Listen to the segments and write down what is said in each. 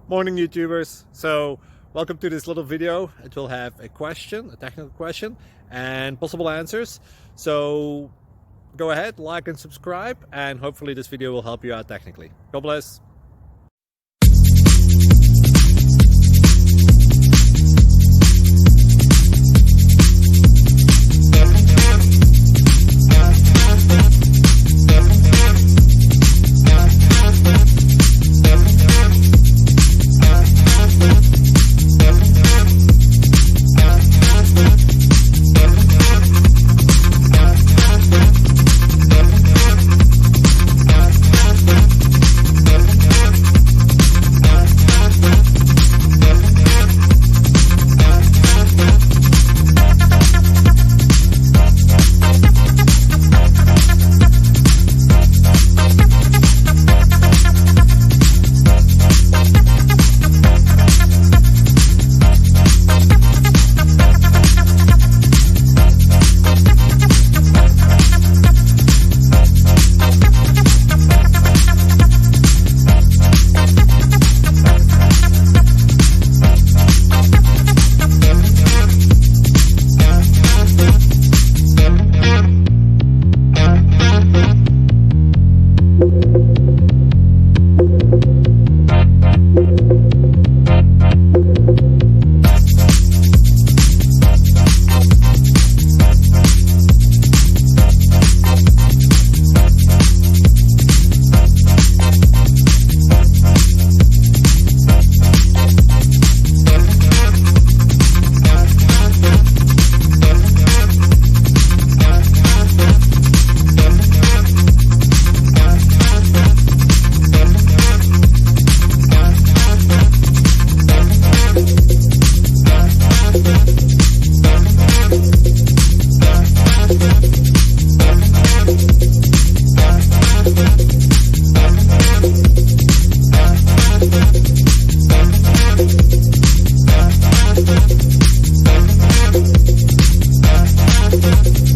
Morning YouTubers. So welcome to this little video. It will have a question, a technical question, and possible answers. So go ahead, like and subscribe, and hopefully this video will help you out technically. God bless.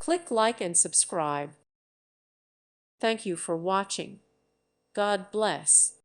Click like and subscribe. Thank you for watching. God bless.